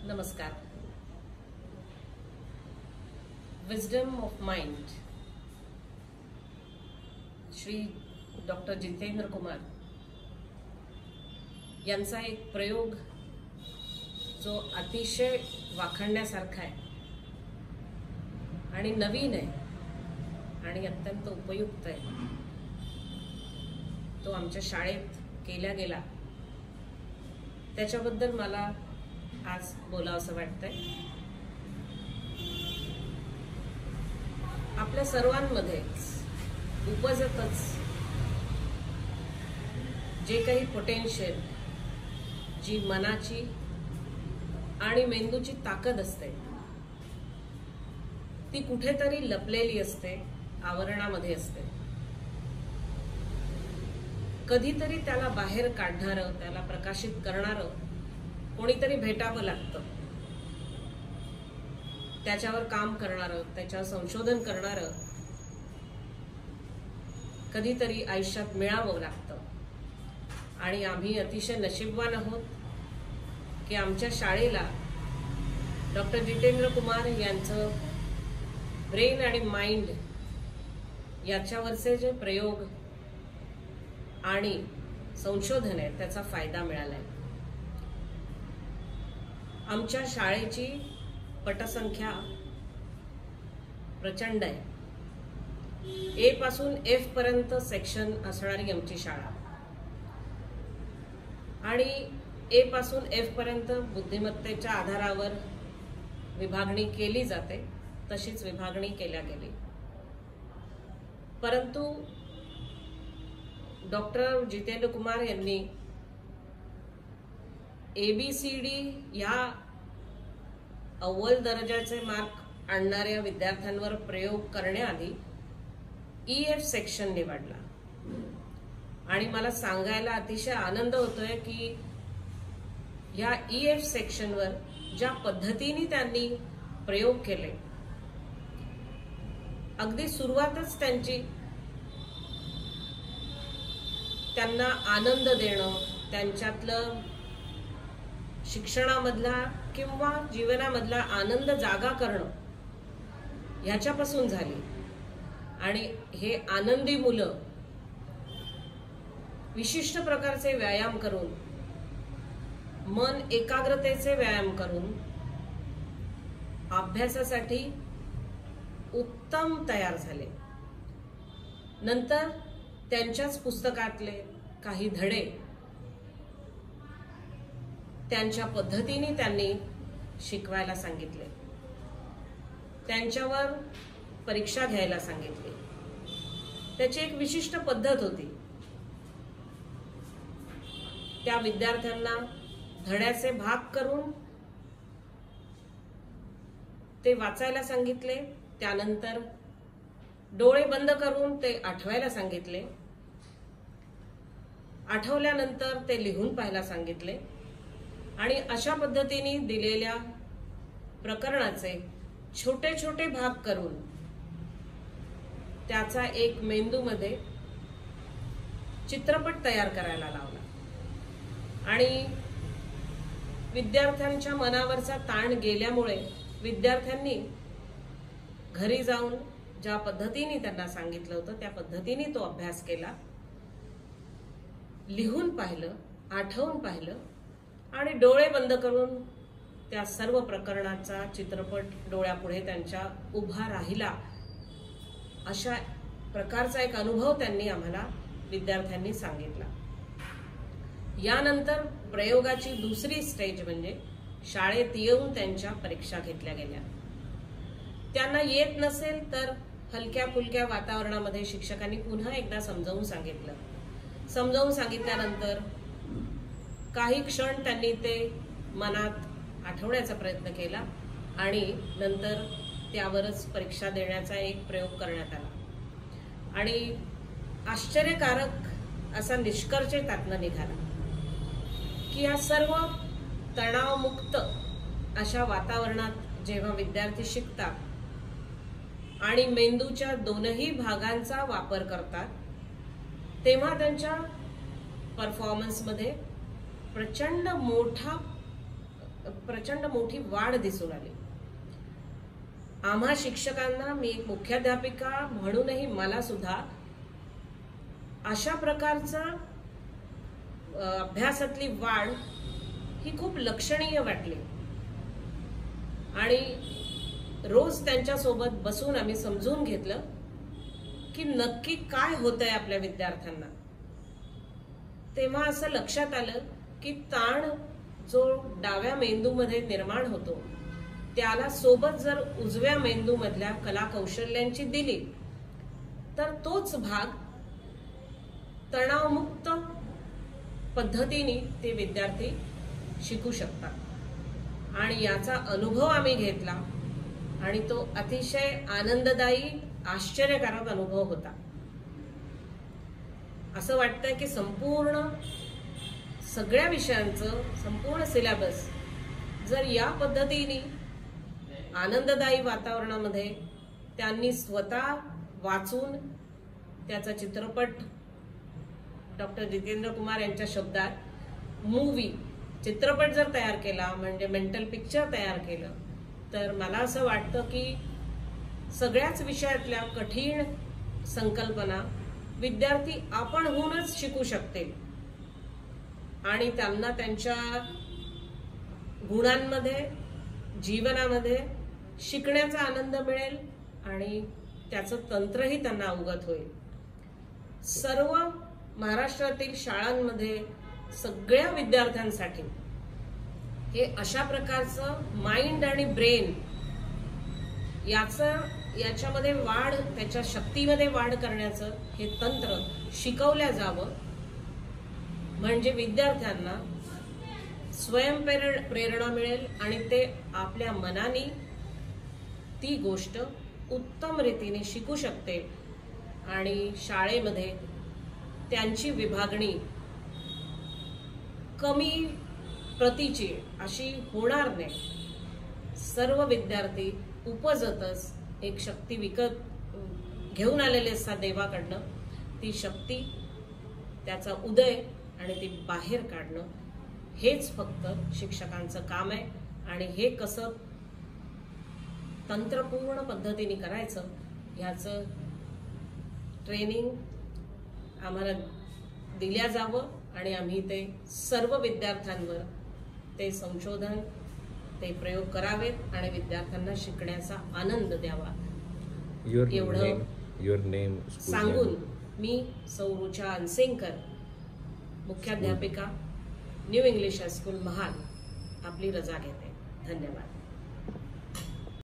नमस्कार. Wisdom of mind Shri doctor Jitendra Kumar यांचा एक प्रयोग जो अतिशय वाखाणण्यासारखा आहे आणि नवीन आहे आणि अत्यंत उपयुक्त आहे, तो आमच्या शाळेत केला गेला त्याच्याबद्दल मला आज बोलावंसं वाटतंय. आपल्या सर्वांमध्ये उपजतच जे काही पोटेन्शियल, जी मनाची आणि मेंदूची ताकद असते ती कुठेतरी लपलेली असते, आवरणामध्ये असते. कधीतरी त्याला बाहेर काढणारं, त्याला प्रकाशित करणारं कोणीतरी भेटावं लागतं. त्याच्यावर काम करणारं, त्याच्यावर संशोधन करणारं कधीतरी आयुष्यात मिळावं लागतं. आणि आम्ही अतिशय नशीबवान आहोत की आमच्या शाळेला डॉक्टर जितेंद्र कुमार यांचं ब्रेन आणि माइंड याच्यावरचे जे प्रयोग आणि संशोधन आहे त्याचा फायदा मिळालाय. आमच्या शाळेची पटसंख्या प्रचंड आहे. ए पासून एफ पर्यंत सेक्शन असणारी आमची शाळा आणि ए पासून एफ पर्यंत बुद्धिमत्तेच्या आधारावर विभागणी केली जाते, तशीच विभागणी केल्या गेली. परंतु डॉक्टर जितेंद्र कुमार यांनी ABCD या अव्वल दर्जाचे मार्क आणणाऱ्या विद्यार्थ्यांवर प्रयोग करण्याआधी EF सेक्शन निवडला. आणि मला सांगायला अतिशय आनंद होतोय की या EF सेक्शनवर ज्या पद्धतीने त्यांनी प्रयोग केले, अगदी सुरुवातच त्यांना आनंद देणं, त्यांच्यातलं शिक्षणामधला किंवा जीवनामधला आनंद जागा करणं ह्याच्यापासून झाली. आणि हे आनंदी मुलं विशिष्ट प्रकारचे व्यायाम करून, मन एकाग्रतेचे व्यायाम करून अभ्यासासाठी उत्तम तयार झाले. नंतर त्यांच्याच पुस्तकातले काही धडे त्यांच्या पद्धतीने त्यांनी शिकवायला सांगितले, त्यांच्यावर परीक्षा घ्यायला सांगितली. त्याची एक विशिष्ट पद्धत होती. त्या विद्यार्थ्यांना धड्याचे भाग करून ते वाचायला सांगितले, त्यानंतर डोळे बंद करून ते आठवायला सांगितले, आठवल्यानंतर ते लिहून पाहायला सांगितले. आणि अशा पद्धतीने दिलेल्या प्रकरणाचे छोटे छोटे भाग करून त्याचा एक मेंदूमध्ये चित्रपट तयार करायला लावला. आणि विद्यार्थ्यांच्या मनावरचा ताण गेल्यामुळे विद्यार्थ्यांनी घरी जाऊन ज्या पद्धतीने त्यांना सांगितलं होतं त्या पद्धतीने तो अभ्यास केला, लिहून पाहिलं, आठवून पाहिलं आणि डोळे बंद करून त्या सर्व प्रकरणाचा चित्रपट डोळ्यापुढे त्यांच्या उभा राहिला. अशा प्रकारचा एक अनुभव त्यांनी आम्हाला विद्यार्थ्यांनी सांगितला. यानंतर प्रयोगाची दुसरी स्टेज म्हणजे शाळेत येऊन त्यांच्या परीक्षा घेतल्या गेल्या. त्यांना येत नसेल तर हलक्या फुलक्या वातावरणामध्ये शिक्षकांनी पुन्हा एकदा समजावून सांगितलं. समजावून सांगितल्यानंतर काही क्षण त्यांनी ते मनात आठवण्याचा प्रयत्न केला आणि नंतर त्यावरच परीक्षा देण्याचा एक प्रयोग करण्यात आला. आणि आश्चर्यकारक असा निष्कर्ष त्यातनं निघाला की या सर्व तणावमुक्त अशा वातावरणात जेव्हा विद्यार्थी शिकतात आणि मेंदूच्या दोनही भागांचा वापर करतात, तेव्हा त्यांच्या परफॉर्मन्समध्ये प्रचंड मोठा प्रचंड मोठी वाढ दिसून आली. आम्हा शिक्षकांना, मी एक मुख्याध्यापिका म्हणूनही मला सुद्धा अशा प्रकारचा अभ्यासातली वाढ ही खूप लक्षणीय वाटली. आणि रोज त्यांच्यासोबत बसून आम्ही समजून घेतलं की नक्की काय होतंय आपल्या विद्यार्थ्यांना. तेव्हा असं लक्षात आलं की ताण जो डाव्या मेंदूमध्ये निर्माण होतो त्याला सोबत जर उजव्या मेंदूमधल्या कला कौशल्यांची दिली तर तोच भाग तणावमुक्त पद्धतीने ते विद्यार्थी शिकू शकतात. आणि याचा अनुभव आम्ही घेतला आणि तो अतिशय आनंददायी, आश्चर्यकारक अनुभव होता. असं वाटतंय की संपूर्ण सगळ्या विषयांचं संपूर्ण सिलेबस जर या पद्धतीने आनंददायी वातावरणामध्ये त्यांनी स्वतः वाचून त्याचा चित्रपट डॉक्टर जितेंद्र कुमार यांच्या शब्दात मूवी चित्रपट जर तयार केला, म्हणजे मेंटल पिक्चर तयार केलं, तर मला असं वाटतं की सगळ्याच विषयातल्या कठीण संकल्पना विद्यार्थी आपणहूनच शिकू शकतील आणि त्यांना त्यांच्या गुणांमध्ये, जीवनामध्ये शिकण्याचा आनंद मिळेल आणि त्याचं तंत्रही त्यांना अवगत होईल. सर्व महाराष्ट्रातील शाळांमध्ये सगळ्या विद्यार्थ्यांसाठी हे अशा प्रकारचं माइंड आणि ब्रेन याच्यामध्ये वाढ, त्याच्या शक्तीमध्ये वाढ करण्याचं हे तंत्र शिकवल्या जावं, म्हणजे विद्यार्थ्यांना स्वयंप्रेरणा मिळेल आणि ते आपल्या मनाने ती गोष्ट उत्तम रीतीने शिकू शकते आणि शाळेमध्ये त्यांची विभागणी कमी प्रतीची अशी होणार नाही. सर्व विद्यार्थी उपजतच एक शक्ती विकत घेऊन आलेले असतात देवाकडनं. ती शक्ती, त्याचा उदय आणि ती बाहेर काढणं हेच फक्त शिक्षकांचं काम आहे. आणि हे कसं तंत्रपूर्ण पद्धतीने करायचं ह्याचं ट्रेनिंग आम्हाला दिल्या जावं आणि आम्ही ते सर्व विद्यार्थ्यांवर ते संशोधन, ते प्रयोग करावेत आणि विद्यार्थ्यांना शिकण्याचा आनंद द्यावा. एवढं सांगून मी सौ रुचा अनसेंकर, मुख्याध्यापिका, न्यू इंग्लिश हायस्कूल महाल, आपली रजा घेते. धन्यवाद.